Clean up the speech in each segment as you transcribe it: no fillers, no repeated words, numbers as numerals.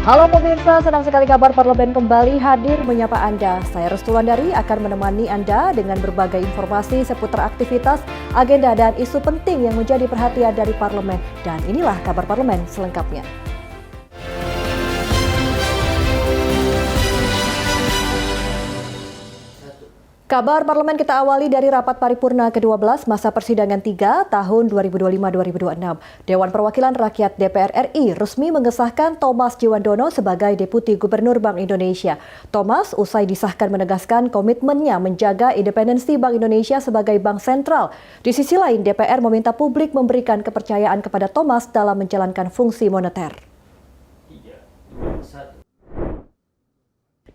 Halo pemirsa, senang sekali kabar parlemen kembali hadir menyapa Anda. Saya Restu Wulandari akan menemani Anda dengan berbagai informasi seputar aktivitas, agenda dan isu penting yang menjadi perhatian dari parlemen. Dan inilah kabar parlemen selengkapnya. Kabar parlemen kita awali dari rapat paripurna ke-12 masa persidangan 3 tahun 2025-2026. Dewan Perwakilan Rakyat DPR RI resmi mengesahkan Thomas Djiwandono sebagai Deputi Gubernur Bank Indonesia. Thomas usai disahkan menegaskan komitmennya menjaga independensi Bank Indonesia sebagai bank sentral. Di sisi lain, DPR meminta publik memberikan kepercayaan kepada Thomas dalam menjalankan fungsi moneter.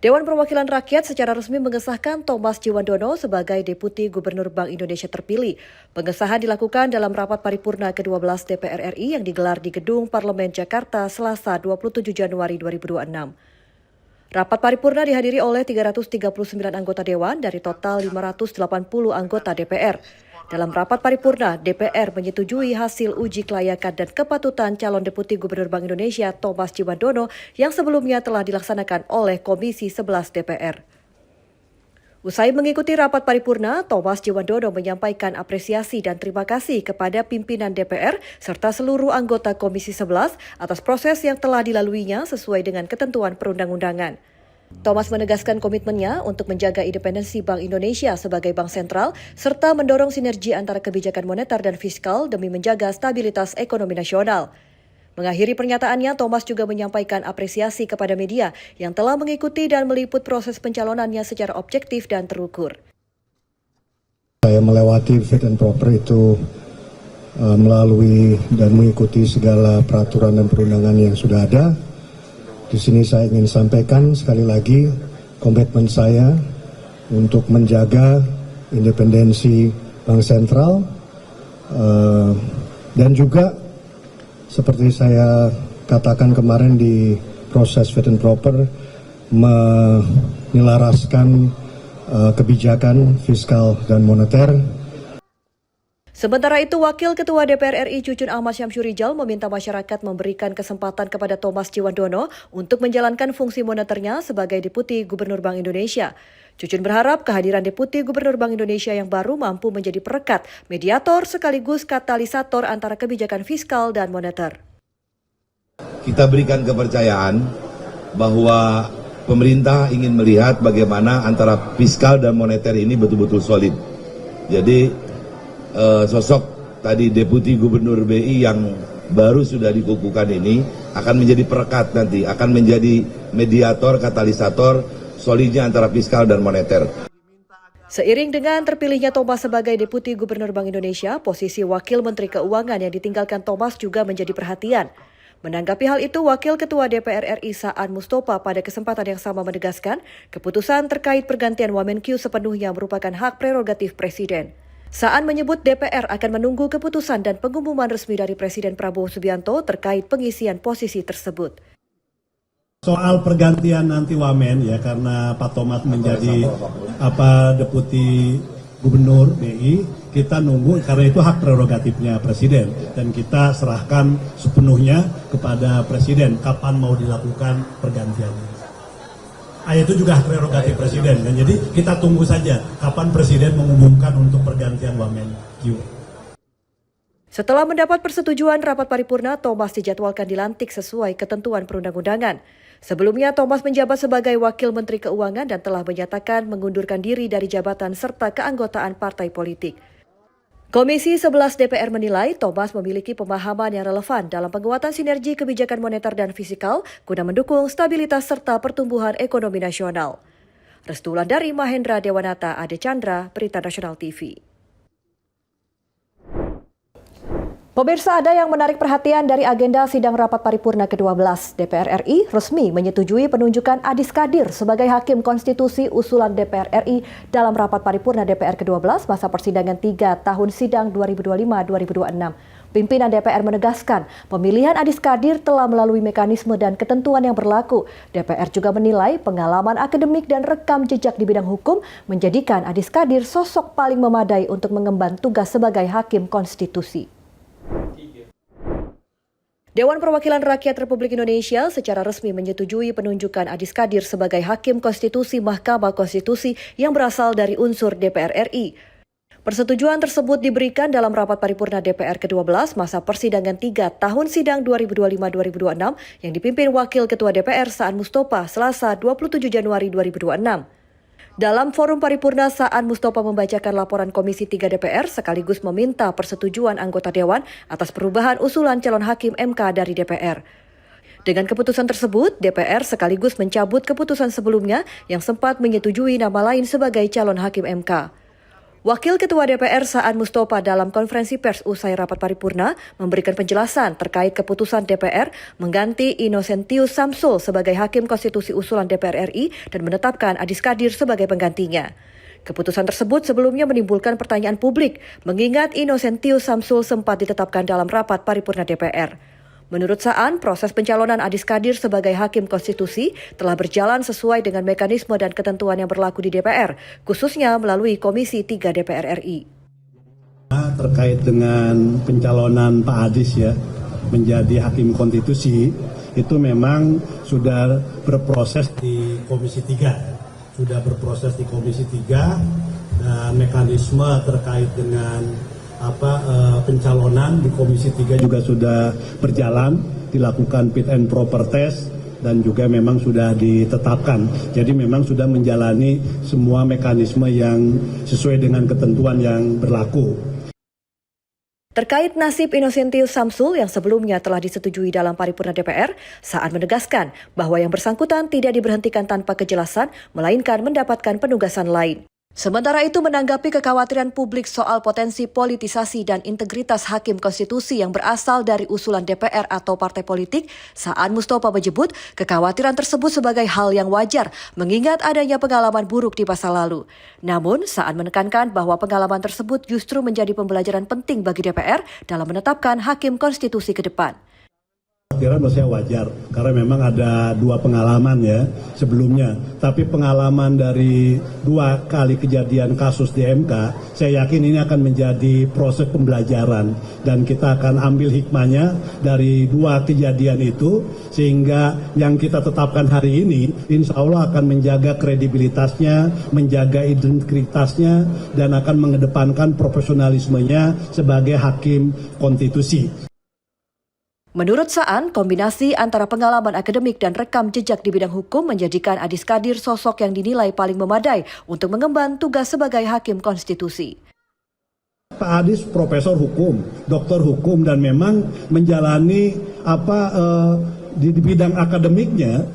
Dewan Perwakilan Rakyat secara resmi mengesahkan Thomas Djiwandono sebagai Deputi Gubernur Bank Indonesia terpilih. Pengesahan dilakukan dalam rapat paripurna ke-12 DPR RI yang digelar di Gedung Parlemen Jakarta Selasa 27 Januari 2026. Rapat paripurna dihadiri oleh 339 anggota Dewan dari total 580 anggota DPR. Dalam rapat paripurna, DPR menyetujui hasil uji kelayakan dan kepatutan calon Deputi Gubernur Bank Indonesia Thomas Djiwandono yang sebelumnya telah dilaksanakan oleh Komisi 11 DPR. Usai mengikuti rapat paripurna, Thomas Djiwandono menyampaikan apresiasi dan terima kasih kepada pimpinan DPR serta seluruh anggota Komisi 11 atas proses yang telah dilaluinya sesuai dengan ketentuan perundang-undangan. Thomas menegaskan komitmennya untuk menjaga independensi Bank Indonesia sebagai bank sentral serta mendorong sinergi antara kebijakan moneter dan fiskal demi menjaga stabilitas ekonomi nasional. Mengakhiri pernyataannya, Thomas juga menyampaikan apresiasi kepada media yang telah mengikuti dan meliput proses pencalonannya secara objektif dan terukur. Saya melewati fit and proper itu melalui dan mengikuti segala peraturan dan perundangan yang sudah ada. Di sini saya ingin sampaikan sekali lagi komitmen saya untuk menjaga independensi Bank Sentral dan juga seperti saya katakan kemarin di proses fit and proper menyelaraskan kebijakan fiskal dan moneter. Sementara itu, Wakil Ketua DPR RI Cucun Ahmad Syamsurijal meminta masyarakat memberikan kesempatan kepada Thomas Djiwandono untuk menjalankan fungsi moneternya sebagai Deputi Gubernur Bank Indonesia. Cucun berharap kehadiran Deputi Gubernur Bank Indonesia yang baru mampu menjadi perekat, mediator sekaligus katalisator antara kebijakan fiskal dan moneter. Kita berikan kepercayaan bahwa pemerintah ingin melihat bagaimana antara fiskal dan moneter ini betul-betul solid. Jadi sosok tadi Deputi Gubernur BI yang baru sudah dikukuhkan ini akan menjadi perekat nanti, akan menjadi mediator, katalisator solidnya antara fiskal dan moneter. Seiring dengan terpilihnya Thomas sebagai Deputi Gubernur Bank Indonesia, posisi Wakil Menteri Keuangan yang ditinggalkan Thomas juga menjadi perhatian. Menanggapi hal itu, Wakil Ketua DPR RI Saan Mustopa pada kesempatan yang sama menegaskan, keputusan terkait pergantian Wamenkyu sepenuhnya merupakan hak prerogatif Presiden. Saan menyebut DPR akan menunggu keputusan dan pengumuman resmi dari Presiden Prabowo Subianto terkait pengisian posisi tersebut. Soal pergantian nanti Wamen ya, karena Pak Thomas menjadi Deputi Gubernur BI, kita nunggu karena itu hak prerogatifnya Presiden dan kita serahkan sepenuhnya kepada Presiden kapan mau dilakukan pergantiannya. Itu juga hak prerogatif Presiden kan, jadi kita tunggu saja kapan Presiden mengumumkan untuk pergantian Wamenkyu. Setelah mendapat persetujuan rapat paripurna, Thomas dijadwalkan dilantik sesuai ketentuan perundang-undangan. Sebelumnya, Thomas menjabat sebagai Wakil Menteri Keuangan dan telah menyatakan mengundurkan diri dari jabatan serta keanggotaan partai politik. Komisi 11 DPR menilai Thomas memiliki pemahaman yang relevan dalam penguatan sinergi kebijakan moneter dan fiskal guna mendukung stabilitas serta pertumbuhan ekonomi nasional. Restu Wulandari, Mahendra Dewanata, Ade Chandra, Berita Nasional TV. Pemirsa, ada yang menarik perhatian dari agenda sidang rapat paripurna ke-12. DPR RI resmi menyetujui penunjukan Adis Kadir sebagai Hakim Konstitusi usulan DPR RI dalam rapat paripurna DPR ke-12 masa persidangan 3 tahun sidang 2025-2026. Pimpinan DPR menegaskan pemilihan Adis Kadir telah melalui mekanisme dan ketentuan yang berlaku. DPR juga menilai pengalaman akademik dan rekam jejak di bidang hukum menjadikan Adis Kadir sosok paling memadai untuk mengemban tugas sebagai Hakim Konstitusi. Dewan Perwakilan Rakyat Republik Indonesia secara resmi menyetujui penunjukan Adis Kadir sebagai Hakim Konstitusi Mahkamah Konstitusi yang berasal dari unsur DPR RI. Persetujuan tersebut diberikan dalam rapat paripurna DPR ke-12 masa persidangan 3 tahun sidang 2025-2026 yang dipimpin Wakil Ketua DPR Saan Mustopha Selasa 27 Januari 2026. Dalam forum paripurna, Saan Mustopha membacakan laporan Komisi 3 DPR sekaligus meminta persetujuan anggota Dewan atas perubahan usulan calon hakim MK dari DPR. Dengan keputusan tersebut, DPR sekaligus mencabut keputusan sebelumnya yang sempat menyetujui nama lain sebagai calon hakim MK. Wakil Ketua DPR Saan Mustopha dalam konferensi pers usai rapat paripurna memberikan penjelasan terkait keputusan DPR mengganti Innocentius Samsul sebagai Hakim Konstitusi usulan DPR RI dan menetapkan Adis Kadir sebagai penggantinya. Keputusan tersebut sebelumnya menimbulkan pertanyaan publik mengingat Innocentius Samsul sempat ditetapkan dalam rapat paripurna DPR. Menurut Saan, proses pencalonan Adis Kadir sebagai Hakim Konstitusi telah berjalan sesuai dengan mekanisme dan ketentuan yang berlaku di DPR, khususnya melalui Komisi 3 DPR RI. Terkait dengan pencalonan Pak Adis ya menjadi Hakim Konstitusi, itu memang sudah berproses di Komisi 3. Sudah berproses di Komisi 3 dan mekanisme terkait dengan pencalonan di Komisi 3 juga sudah berjalan, dilakukan fit and proper test dan juga memang sudah ditetapkan. Jadi memang sudah menjalani semua mekanisme yang sesuai dengan ketentuan yang berlaku. Terkait nasib Innocentius Samsul yang sebelumnya telah disetujui dalam paripurna DPR, Saan menegaskan bahwa yang bersangkutan tidak diberhentikan tanpa kejelasan, melainkan mendapatkan penugasan lain. Sementara itu menanggapi kekhawatiran publik soal potensi politisasi dan integritas Hakim Konstitusi yang berasal dari usulan DPR atau partai politik, Saan Mustopha menyebut kekhawatiran tersebut sebagai hal yang wajar mengingat adanya pengalaman buruk di masa lalu. Namun, Saan menekankan bahwa pengalaman tersebut justru menjadi pembelajaran penting bagi DPR dalam menetapkan Hakim Konstitusi ke depan. Menurut saya wajar, karena memang ada dua pengalaman ya sebelumnya. Tapi pengalaman dari dua kali kejadian kasus di MK, saya yakin ini akan menjadi proses pembelajaran. Dan kita akan ambil hikmahnya dari dua kejadian itu, sehingga yang kita tetapkan hari ini, insya Allah akan menjaga kredibilitasnya, menjaga integritasnya, dan akan mengedepankan profesionalismenya sebagai Hakim Konstitusi. Menurut Saan, kombinasi antara pengalaman akademik dan rekam jejak di bidang hukum menjadikan Adis Kadir sosok yang dinilai paling memadai untuk mengemban tugas sebagai Hakim Konstitusi. Pak Adis profesor hukum, doktor hukum, dan memang menjalani di bidang akademiknya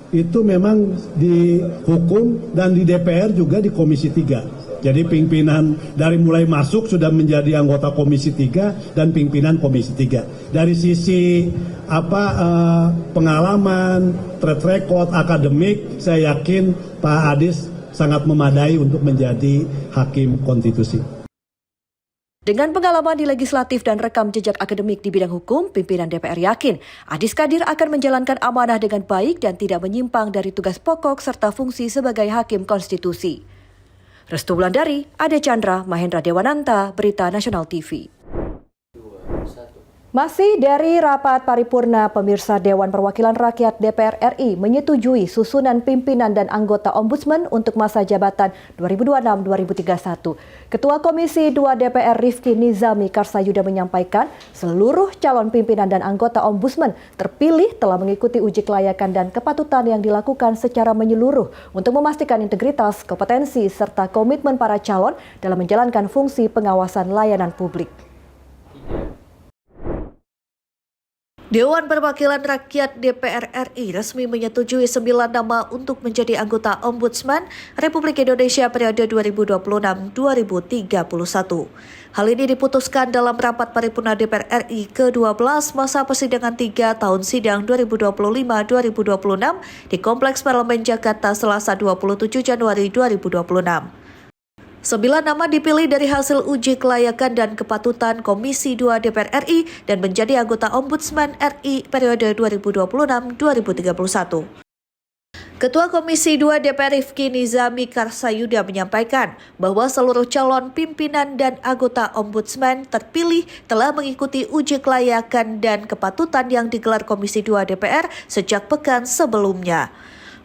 itu memang di hukum dan di DPR juga di Komisi 3. Jadi pimpinan dari mulai masuk sudah menjadi anggota Komisi 3 dan pimpinan Komisi 3. Dari sisi pengalaman, track record akademik, saya yakin Pak Adis sangat memadai untuk menjadi Hakim Konstitusi. Dengan pengalaman di legislatif dan rekam jejak akademik di bidang hukum, pimpinan DPR yakin Adis Kadir akan menjalankan amanah dengan baik dan tidak menyimpang dari tugas pokok serta fungsi sebagai Hakim Konstitusi. Restu Wulandari, Ade Chandra, Mahendra Dewananta, Berita Nasional TV. Masih dari rapat paripurna, pemirsa Dewan Perwakilan Rakyat DPR RI menyetujui susunan pimpinan dan anggota Ombudsman untuk masa jabatan 2026-2031. Ketua Komisi 2 DPR Rifki Nizami Karsayuda menyampaikan seluruh calon pimpinan dan anggota Ombudsman terpilih telah mengikuti uji kelayakan dan kepatutan yang dilakukan secara menyeluruh untuk memastikan integritas, kompetensi, serta komitmen para calon dalam menjalankan fungsi pengawasan layanan publik. Dewan Perwakilan Rakyat DPR RI resmi menyetujui 9 nama untuk menjadi anggota Ombudsman Republik Indonesia periode 2026-2031. Hal ini diputuskan dalam rapat paripurna DPR RI ke-12 masa persidangan 3 tahun sidang 2025-2026 di Kompleks Parlemen Jakarta Selasa 27 Januari 2026. 9 nama dipilih dari hasil uji kelayakan dan kepatutan Komisi 2 DPR RI dan menjadi anggota Ombudsman RI periode 2026-2031. Ketua Komisi 2 DPR Rifki Nizami Karsayuda menyampaikan bahwa seluruh calon pimpinan dan anggota Ombudsman terpilih telah mengikuti uji kelayakan dan kepatutan yang digelar Komisi 2 DPR sejak pekan sebelumnya.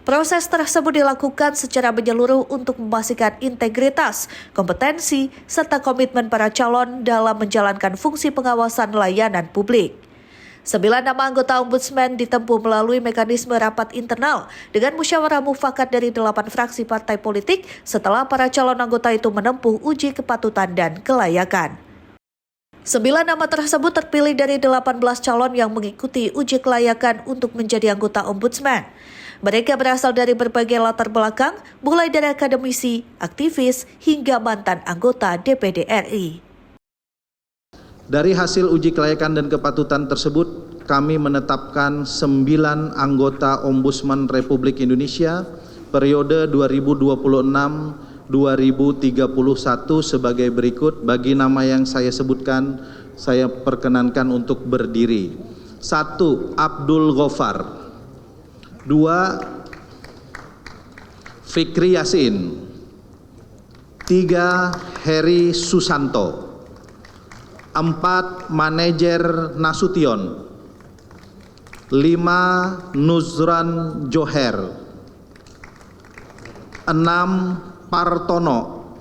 Proses tersebut dilakukan secara menyeluruh untuk memastikan integritas, kompetensi, serta komitmen para calon dalam menjalankan fungsi pengawasan layanan publik. 9 nama anggota Ombudsman ditempuh melalui mekanisme rapat internal dengan musyawarah mufakat dari 8 fraksi partai politik setelah para calon anggota itu menempuh uji kepatutan dan kelayakan. 9 nama tersebut terpilih dari 18 calon yang mengikuti uji kelayakan untuk menjadi anggota Ombudsman. Mereka berasal dari berbagai latar belakang, mulai dari akademisi, aktivis, hingga mantan anggota DPD RI. Dari hasil uji kelayakan dan kepatutan tersebut, kami menetapkan 9 anggota Ombudsman Republik Indonesia periode 2026-2031 sebagai berikut. Bagi nama yang saya sebutkan, saya perkenankan untuk berdiri. 1. Abdul Ghaffar. 2. Fikri Yasin. 3. Heri Susanto. 4. Manajer Nasution. 5. Nuzran Joher. 6. Partono.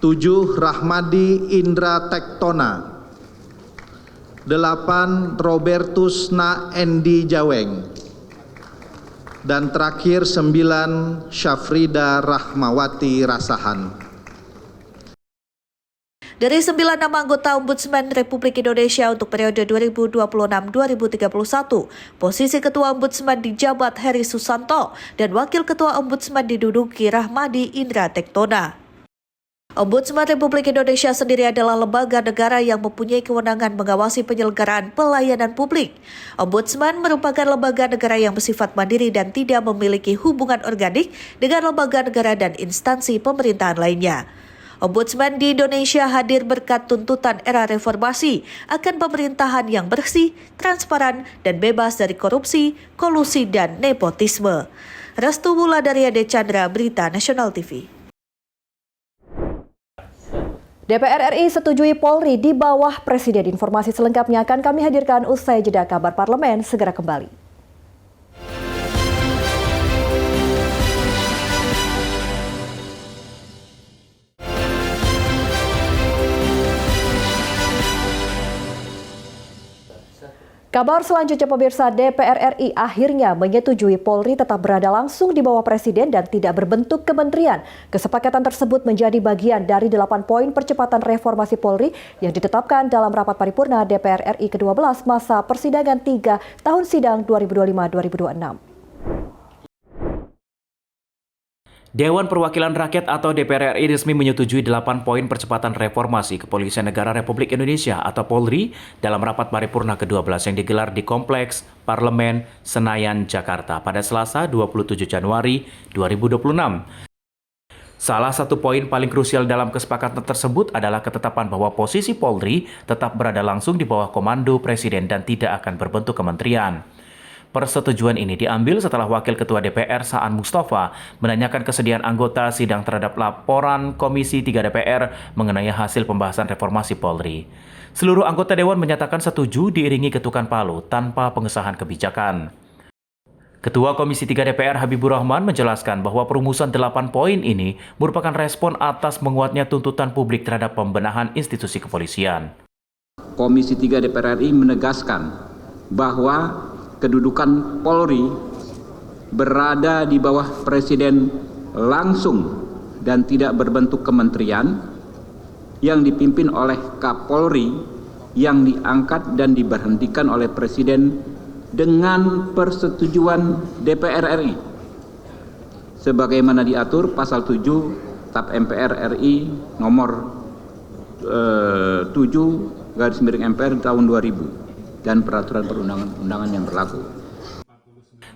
7. Rahmadi Indra Tektona. 8. Robertus Na Endi Jaweng. Dan terakhir 9. Syafrida Rahmawati Rasahan. Dari 9 nama anggota Ombudsman Republik Indonesia untuk periode 2026-2031, posisi Ketua Ombudsman dijabat Heri Susanto dan Wakil Ketua Ombudsman diduduki Rahmadi Indra Tektona. Ombudsman Republik Indonesia sendiri adalah lembaga negara yang mempunyai kewenangan mengawasi penyelenggaraan pelayanan publik. Ombudsman merupakan lembaga negara yang bersifat mandiri dan tidak memiliki hubungan organik dengan lembaga negara dan instansi pemerintahan lainnya. Ombudsman di Indonesia hadir berkat tuntutan era reformasi akan pemerintahan yang bersih, transparan, dan bebas dari korupsi, kolusi, dan nepotisme. Restu Wulandari Ade Chandra, Berita Nasional TV. DPR RI setujui Polri di bawah Presiden. Informasi selengkapnya akan kami hadirkan usai jeda. Kabar Parlemen segera kembali. Kabar selanjutnya pemirsa, DPR RI akhirnya menyetujui Polri tetap berada langsung di bawah Presiden dan tidak berbentuk kementerian. Kesepakatan tersebut menjadi bagian dari 8 poin percepatan reformasi Polri yang ditetapkan dalam rapat paripurna DPR RI ke-12 masa persidangan 3 tahun sidang 2025-2026. Dewan Perwakilan Rakyat atau DPR RI resmi menyetujui 8 poin percepatan reformasi Kepolisian Negara Republik Indonesia atau Polri dalam rapat paripurna ke-12 yang digelar di Kompleks Parlemen Senayan, Jakarta pada Selasa 27 Januari 2026. Salah satu poin paling krusial dalam kesepakatan tersebut adalah ketetapan bahwa posisi Polri tetap berada langsung di bawah komando Presiden dan tidak akan berbentuk kementerian. Persetujuan ini diambil setelah Wakil Ketua DPR Saan Mustafa menanyakan kesediaan anggota sidang terhadap laporan Komisi 3 DPR mengenai hasil pembahasan reformasi Polri. Seluruh anggota Dewan menyatakan setuju diiringi ketukan palu tanpa pengesahan kebijakan. Ketua Komisi 3 DPR Habibur Rahman menjelaskan bahwa perumusan 8 poin ini merupakan respon atas menguatnya tuntutan publik terhadap pembenahan institusi kepolisian. Komisi 3 DPR RI menegaskan bahwa kedudukan Polri berada di bawah Presiden langsung dan tidak berbentuk kementerian yang dipimpin oleh Kapolri yang diangkat dan diberhentikan oleh Presiden dengan persetujuan DPR RI sebagaimana diatur pasal 7 TAP MPR RI nomor 7/MPR tahun 2000 dan peraturan perundang-undangan yang berlaku.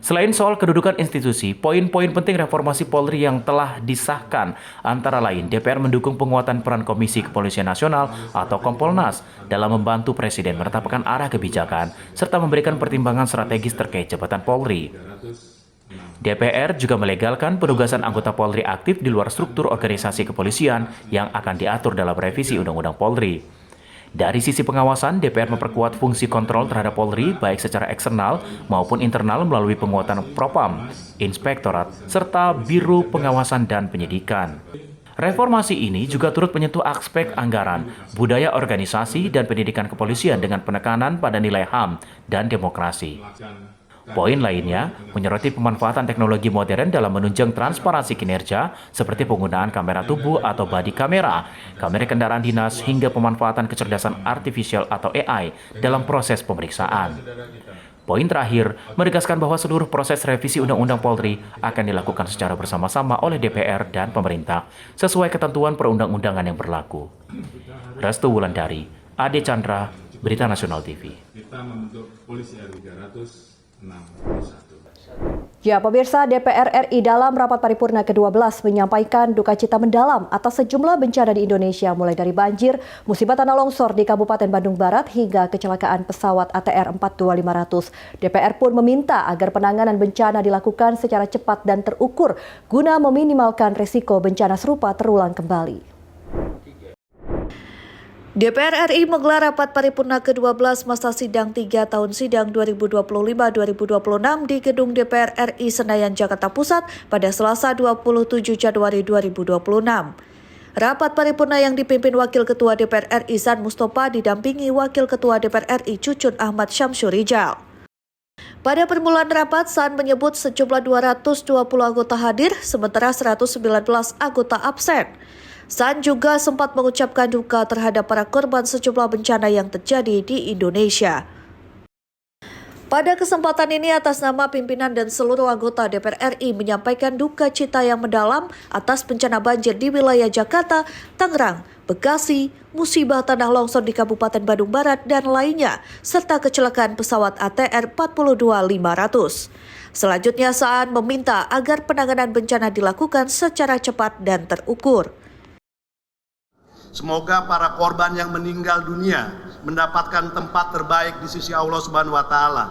Selain soal kedudukan institusi, poin-poin penting reformasi Polri yang telah disahkan antara lain DPR mendukung penguatan peran Komisi Kepolisian Nasional atau Kompolnas dalam membantu Presiden menetapkan arah kebijakan serta memberikan pertimbangan strategis terkait jabatan Polri. DPR juga melegalkan penugasan anggota Polri aktif di luar struktur organisasi kepolisian yang akan diatur dalam revisi Undang-Undang Polri. Dari sisi pengawasan, DPR memperkuat fungsi kontrol terhadap Polri baik secara eksternal maupun internal melalui penguatan Propam, Inspektorat, serta Biro Pengawasan dan Penyidikan. Reformasi ini juga turut menyentuh aspek anggaran, budaya organisasi, dan pendidikan kepolisian dengan penekanan pada nilai HAM dan demokrasi. Poin lainnya menyoroti pemanfaatan teknologi modern dalam menunjang transparansi kinerja seperti penggunaan kamera tubuh atau body kamera, kamera kendaraan dinas hingga pemanfaatan kecerdasan artifisial atau AI dalam proses pemeriksaan. Poin terakhir menegaskan bahwa seluruh proses revisi Undang-Undang Polri akan dilakukan secara bersama-sama oleh DPR dan pemerintah sesuai ketentuan perundang-undangan yang berlaku. Restu Wulandari, Ade Chandra, Berita Nasional TV. Kita membentuk Polisi RI 361. Ya, pemirsa, DPR RI dalam rapat paripurna ke-12 menyampaikan duka cita mendalam atas sejumlah bencana di Indonesia, mulai dari banjir, musibah tanah longsor di Kabupaten Bandung Barat, hingga kecelakaan pesawat ATR 42500. DPR pun meminta agar penanganan bencana dilakukan secara cepat dan terukur guna meminimalkan risiko bencana serupa terulang kembali. DPR RI menggelar rapat paripurna ke-12 masa sidang 3 tahun sidang 2025-2026 di Gedung DPR RI Senayan, Jakarta Pusat pada Selasa 27 Januari 2026. Rapat paripurna yang dipimpin Wakil Ketua DPR RI San Mustafa didampingi Wakil Ketua DPR RI Cucun Ahmad Syamsurijal. Pada permulaan rapat, San menyebut sejumlah 220 anggota hadir, sementara 119 anggota absen. San juga sempat mengucapkan duka terhadap para korban sejumlah bencana yang terjadi di Indonesia. Pada kesempatan ini, atas nama pimpinan dan seluruh anggota DPR RI menyampaikan duka cita yang mendalam atas bencana banjir di wilayah Jakarta, Tangerang, Bekasi, musibah tanah longsor di Kabupaten Bandung Barat, dan lainnya, serta kecelakaan pesawat ATR 42500. Selanjutnya, San meminta agar penanganan bencana dilakukan secara cepat dan terukur. Semoga para korban yang meninggal dunia mendapatkan tempat terbaik di sisi Allah Subhanahu wa Ta'ala,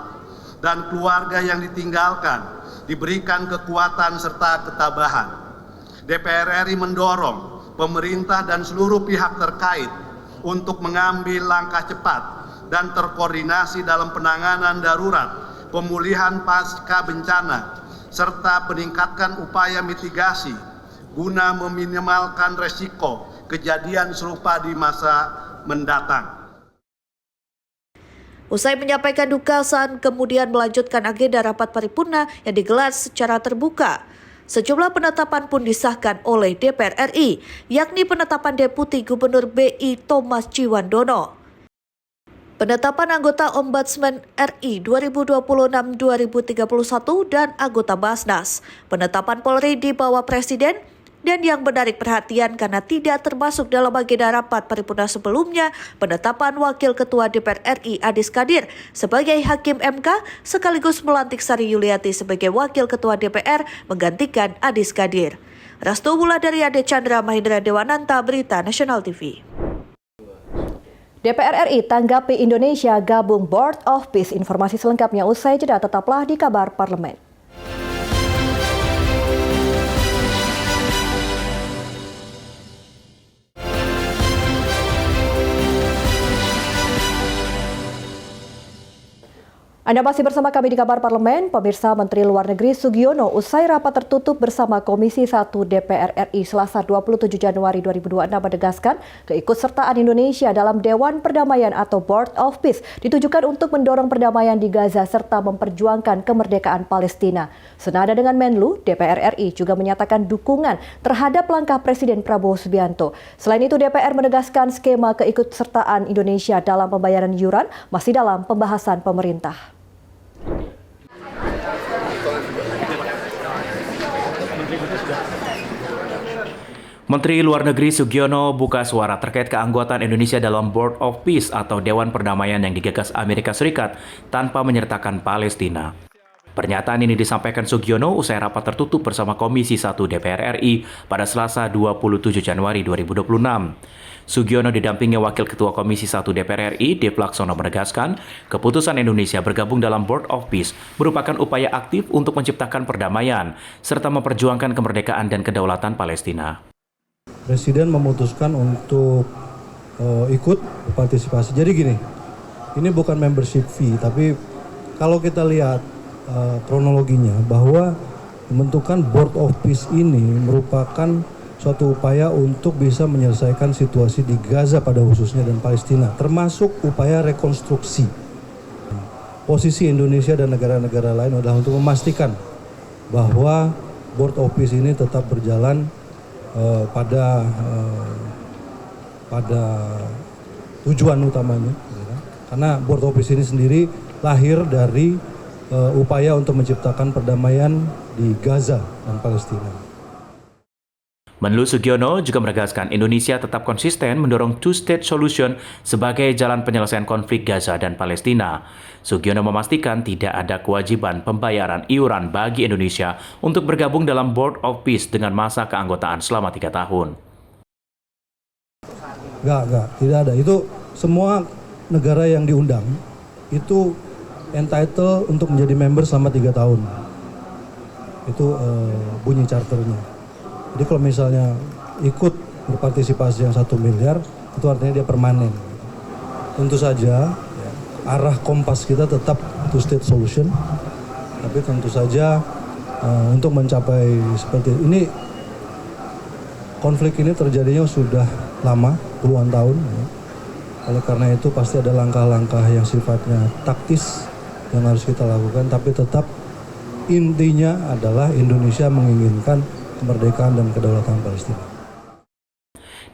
dan keluarga yang ditinggalkan diberikan kekuatan serta ketabahan. DPR RI mendorong pemerintah dan seluruh pihak terkait untuk mengambil langkah cepat dan terkoordinasi dalam penanganan darurat, pemulihan pasca bencana, serta peningkatkan upaya mitigasi guna meminimalkan resiko kejadian serupa di masa mendatang. Usai menyampaikan duka, San kemudian melanjutkan agenda rapat paripurna yang digelar secara terbuka. Sejumlah penetapan pun disahkan oleh DPR RI, yakni penetapan Deputi Gubernur BI Thomas Ciwandono, penetapan anggota Ombudsman RI 2026-2031 dan anggota Basnas, penetapan Polri di bawah Presiden, dan yang menarik perhatian karena tidak termasuk dalam agenda rapat paripurna sebelumnya, penetapan Wakil Ketua DPR RI Adis Kadir sebagai Hakim MK sekaligus melantik Sari Yuliati sebagai Wakil Ketua DPR menggantikan Adis Kadir. Restu Wulandari, Ade Chandra, Mahindra Dewananta, Berita Nasional TV. DPR RI tanggapi Indonesia gabung Board of Peace. Informasi selengkapnya usai jeda, tetaplah di Kabar Parlemen. Anda masih bersama kami di Kabar Parlemen. Pemirsa, Menteri Luar Negeri Sugiono usai rapat tertutup bersama Komisi 1 DPR RI Selasa 27 Januari 2026 menegaskan keikutsertaan Indonesia dalam Dewan Perdamaian atau Board of Peace ditujukan untuk mendorong perdamaian di Gaza serta memperjuangkan kemerdekaan Palestina. Senada dengan Menlu, DPR RI juga menyatakan dukungan terhadap langkah Presiden Prabowo Subianto. Selain itu, DPR menegaskan skema keikutsertaan Indonesia dalam pembayaran iuran masih dalam pembahasan pemerintah. Menteri Luar Negeri Sugiono buka suara terkait keanggotaan Indonesia dalam Board of Peace atau Dewan Perdamaian yang digagas Amerika Serikat tanpa menyertakan Palestina. Pernyataan ini disampaikan Sugiono usai rapat tertutup bersama Komisi 1 DPR RI pada Selasa 27 Januari 2026. Sugiono didampingi Wakil Ketua Komisi 1 DPR RI, Dev Laksono menegaskan, keputusan Indonesia bergabung dalam Board of Peace merupakan upaya aktif untuk menciptakan perdamaian, serta memperjuangkan kemerdekaan dan kedaulatan Palestina. Presiden memutuskan untuk ikut berpartisipasi. Jadi gini, ini bukan membership fee, tapi kalau kita lihat kronologinya bahwa pembentukan Board of Peace ini merupakan suatu upaya untuk bisa menyelesaikan situasi di Gaza pada khususnya dan Palestina, termasuk upaya rekonstruksi. Posisi Indonesia dan negara-negara lain adalah untuk memastikan bahwa Board of Peace ini tetap berjalan pada tujuan utamanya, karena Board of Peace ini sendiri lahir dari upaya untuk menciptakan perdamaian di Gaza dan Palestina. Menlu Sugiono juga menegaskan Indonesia tetap konsisten mendorong two-state solution sebagai jalan penyelesaian konflik Gaza dan Palestina. Sugiono memastikan tidak ada kewajiban pembayaran iuran bagi Indonesia untuk bergabung dalam Board of Peace dengan masa keanggotaan selama 3 tahun. Tidak ada. Itu semua negara yang diundang itu entitled untuk menjadi member selama 3 tahun. Itu bunyi charternya. Jadi kalau misalnya ikut berpartisipasi yang 1 miliar, itu artinya dia permanen. Tentu saja arah kompas kita tetap two-state solution, tapi tentu saja untuk mencapai seperti ini, konflik ini terjadinya sudah lama, puluhan tahun. Oleh karena itu pasti ada langkah-langkah yang sifatnya taktis yang harus kita lakukan, tapi tetap intinya adalah Indonesia menginginkan kemerdekaan dan kedaulatan Palestina.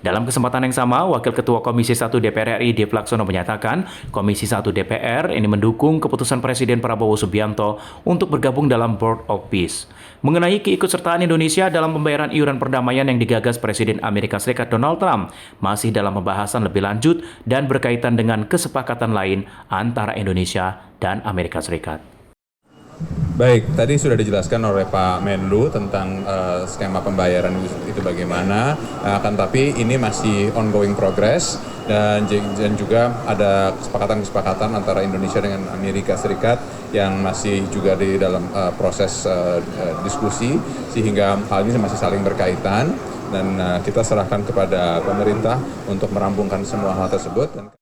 Dalam kesempatan yang sama, Wakil Ketua Komisi 1 DPR RI Dev Laksono menyatakan, Komisi 1 DPR ini mendukung keputusan Presiden Prabowo Subianto untuk bergabung dalam Board of Peace. Mengenai keikutsertaan Indonesia dalam pembayaran iuran perdamaian yang digagas Presiden Amerika Serikat Donald Trump, masih dalam pembahasan lebih lanjut dan berkaitan dengan kesepakatan lain antara Indonesia dan Amerika Serikat. Baik, tadi sudah dijelaskan oleh Pak Menlu tentang skema pembayaran itu bagaimana, akan tapi ini masih ongoing progress dan juga ada kesepakatan-kesepakatan antara Indonesia dengan Amerika Serikat yang masih juga di dalam proses diskusi, sehingga hal ini masih saling berkaitan dan kita serahkan kepada pemerintah untuk merampungkan semua hal tersebut.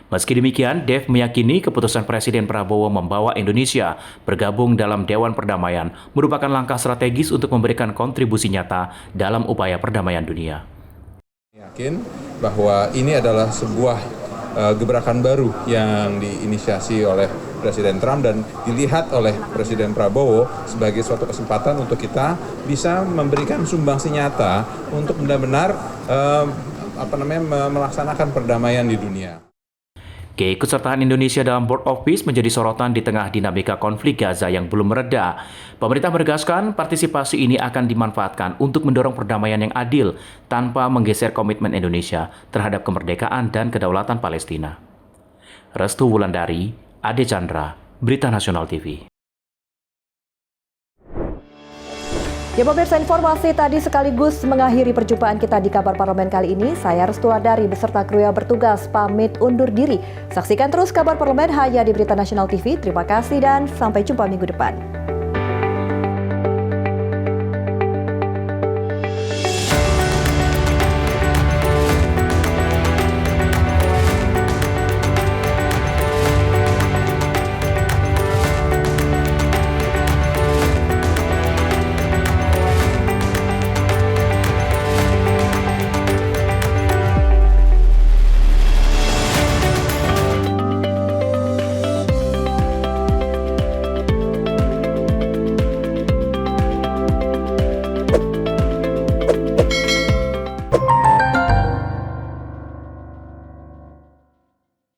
Meski demikian, Dev meyakini keputusan Presiden Prabowo membawa Indonesia bergabung dalam Dewan Perdamaian merupakan langkah strategis untuk memberikan kontribusi nyata dalam upaya perdamaian dunia. Yakin bahwa ini adalah sebuah gebrakan baru yang diinisiasi oleh Presiden Trump dan dilihat oleh Presiden Prabowo sebagai suatu kesempatan untuk kita bisa memberikan sumbangsi nyata untuk benar-benar melaksanakan perdamaian di dunia. Keikutsertaan Indonesia dalam Board of Peace menjadi sorotan di tengah dinamika konflik Gaza yang belum mereda. Pemerintah menegaskan partisipasi ini akan dimanfaatkan untuk mendorong perdamaian yang adil tanpa menggeser komitmen Indonesia terhadap kemerdekaan dan kedaulatan Palestina. Restu Wulandari, Ade Chandra, Berita Nasional TV. Ya pemirsa, informasi tadi sekaligus mengakhiri perjumpaan kita di Kabar Parlemen kali ini. Saya Restu Wulandari beserta kru yang bertugas pamit undur diri. Saksikan terus Kabar Parlemen hanya di Berita Nasional TV. Terima kasih dan sampai jumpa minggu depan.